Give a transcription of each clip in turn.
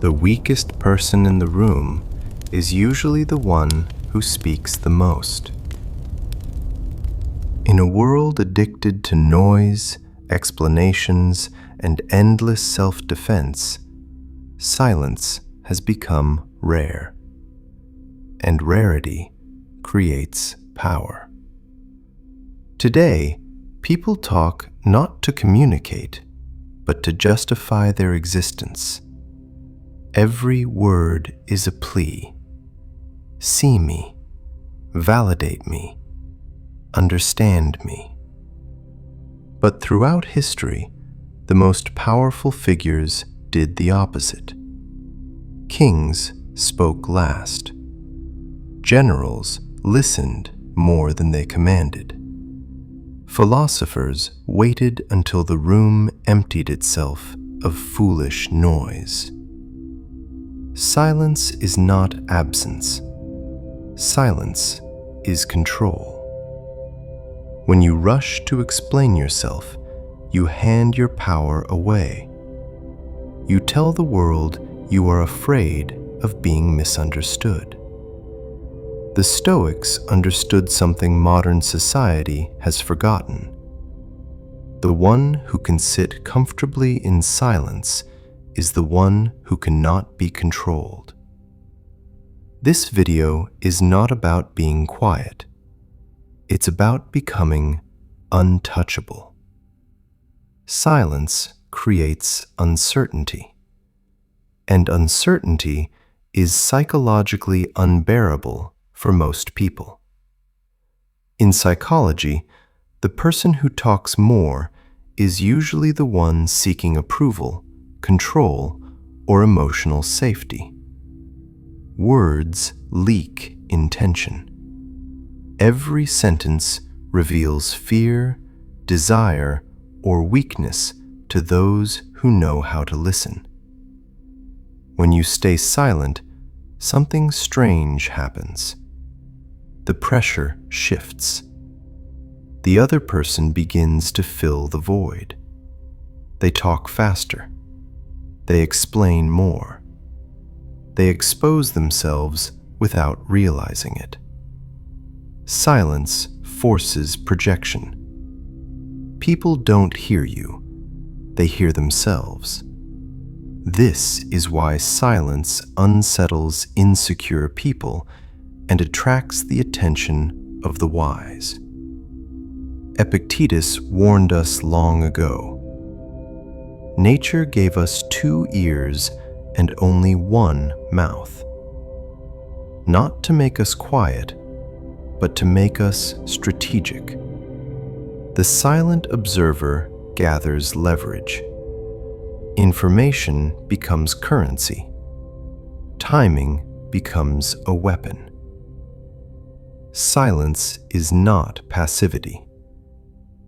The weakest person in the room is usually the one who speaks the most. In a world addicted to noise, explanations, and endless self-defense, silence has become rare. And rarity creates power. Today, people talk not to communicate, but to justify their existence. Every word is a plea. See me, validate me, understand me. But throughout history, the most powerful figures did the opposite. Kings spoke last. Generals listened more than they commanded. Philosophers waited until the room emptied itself of foolish noise. Silence is not absence. Silence is control. When you rush to explain yourself, you hand your power away. You tell the world you are afraid of being misunderstood. The Stoics understood something modern society has forgotten. The one who can sit comfortably in silence is the one who cannot be controlled. This video is not about being quiet. It's about becoming untouchable. Silence creates uncertainty, and uncertainty is psychologically unbearable for most people. In psychology, the person who talks more is usually the one seeking approval, control, or emotional safety. Words leak intention. Every sentence reveals fear, desire, or weakness to those who know how to listen. When you stay silent, something strange happens. The pressure shifts. The other person begins to fill the void. They talk faster. They explain more. They expose themselves without realizing it. Silence forces projection. People don't hear you. They hear themselves. This is why silence unsettles insecure people and attracts the attention of the wise. Epictetus warned us long ago. Nature gave us 2 ears and only 1 mouth. Not to make us quiet, but to make us strategic. The silent observer gathers leverage. Information becomes currency. Timing becomes a weapon. Silence is not passivity.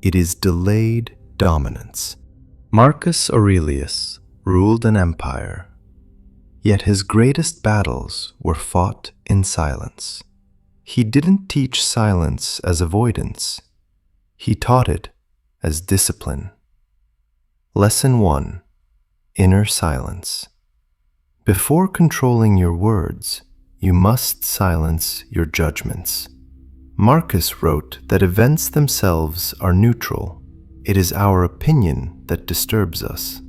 It is delayed dominance. Marcus Aurelius ruled an empire, yet his greatest battles were fought in silence. He didn't teach silence as avoidance. He taught it as discipline. Lesson 1: Inner silence. Before controlling your words, you must silence your judgments. Marcus wrote that events themselves are neutral. It is our opinion that disturbs us.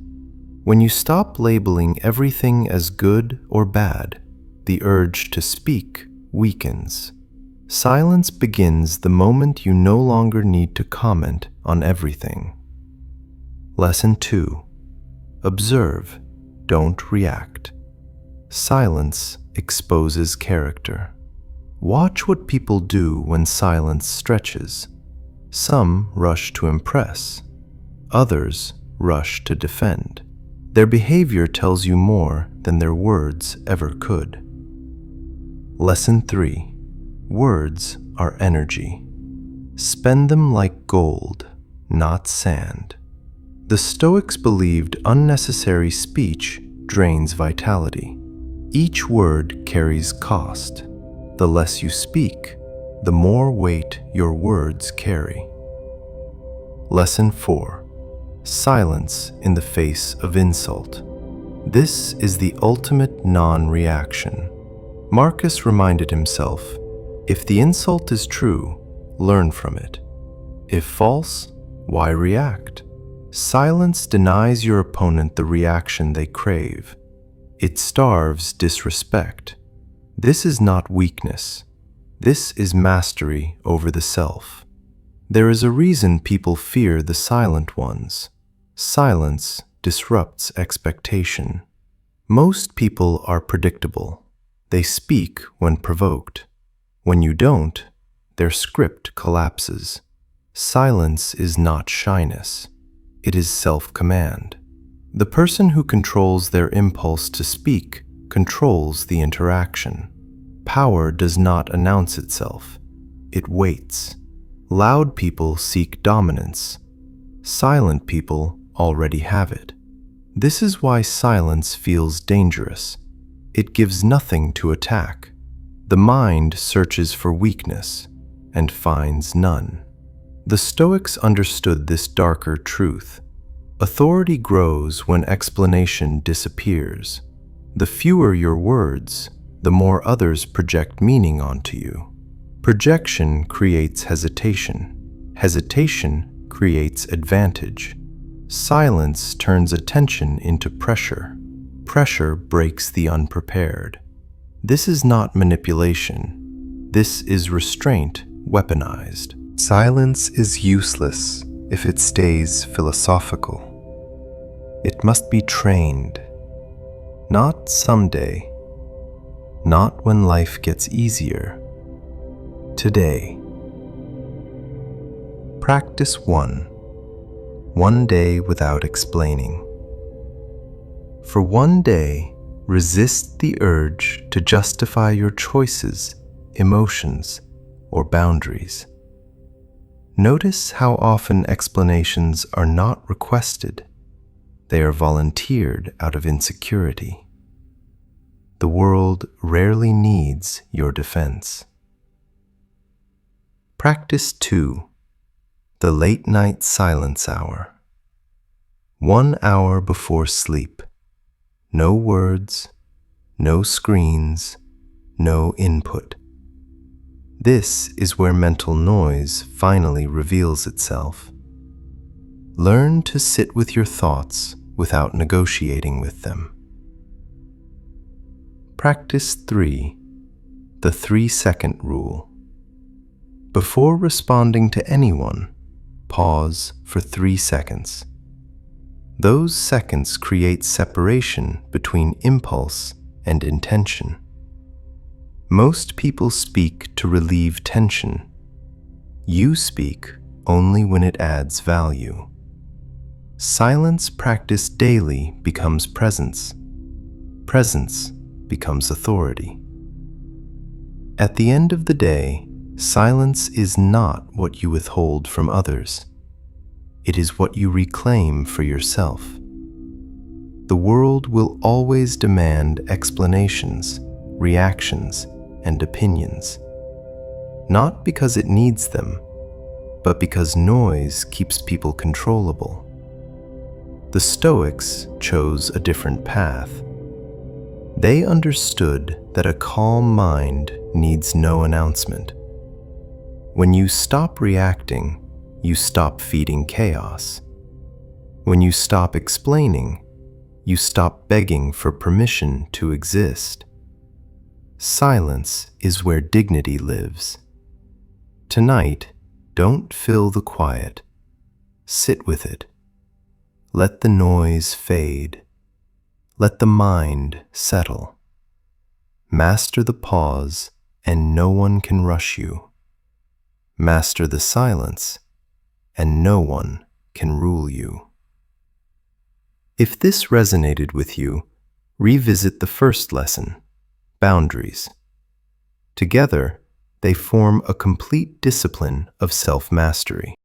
When you stop labeling everything as good or bad, the urge to speak weakens. Silence begins the moment you no longer need to comment on everything. Lesson 2: Observe, don't react. Silence exposes character. Watch what people do when silence stretches. Some rush to impress. Others rush to defend. Their behavior tells you more than their words ever could. Lesson 3: Words are energy. Spend them like gold, not sand. The Stoics believed unnecessary speech drains vitality. Each word carries cost. The less you speak, the more weight your words carry. Lesson 4: Silence in the face of insult. This is the ultimate non-reaction. Marcus reminded himself, if the insult is true, learn from it. If false, why react? Silence denies your opponent the reaction they crave. It starves disrespect. This is not weakness. This is mastery over the self. There is a reason people fear the silent ones. Silence disrupts expectation. Most people are predictable. They speak when provoked. When you don't, their script collapses. Silence is not shyness. It is self-command. The person who controls their impulse to speak controls the interaction. Power does not announce itself. It waits. Loud people seek dominance. Silent people already have it. This is why silence feels dangerous. It gives nothing to attack. The mind searches for weakness and finds none. The Stoics understood this darker truth. Authority grows when explanation disappears. The fewer your words, the more others project meaning onto you. Projection creates hesitation. Hesitation creates advantage. Silence turns attention into pressure. Pressure breaks the unprepared. This is not manipulation. This is restraint weaponized. Silence is useless if it stays philosophical. It must be trained. Not someday. Not when life gets easier. Today. Practice 1. One day without explaining. For one day, resist the urge to justify your choices, emotions, or boundaries. Notice how often explanations are not requested. They are volunteered out of insecurity. The world rarely needs your defense. Practice 2. The late night silence hour. 1 hour before sleep. No words, no screens, no input. This is where mental noise finally reveals itself. Learn to sit with your thoughts without negotiating with them. Practice 3. The 3-second rule. Before responding to anyone, pause for 3 seconds. Those seconds create separation between impulse and intention. Most people speak to relieve tension. You speak only when it adds value. Silence practiced daily becomes presence. Presence becomes authority. At the end of the day, silence is not what you withhold from others. It is what you reclaim for yourself. The world will always demand explanations, reactions, and opinions. Not because it needs them, but because noise keeps people controllable. The Stoics chose a different path. They understood that a calm mind needs no announcement. When you stop reacting, you stop feeding chaos. When you stop explaining, you stop begging for permission to exist. Silence is where dignity lives. Tonight, don't fill the quiet. Sit with it. Let the noise fade. Let the mind settle. Master the pause, and no one can rush you. Master the silence, and no one can rule you. If this resonated with you, revisit the first lesson, boundaries. Together, they form a complete discipline of self-mastery.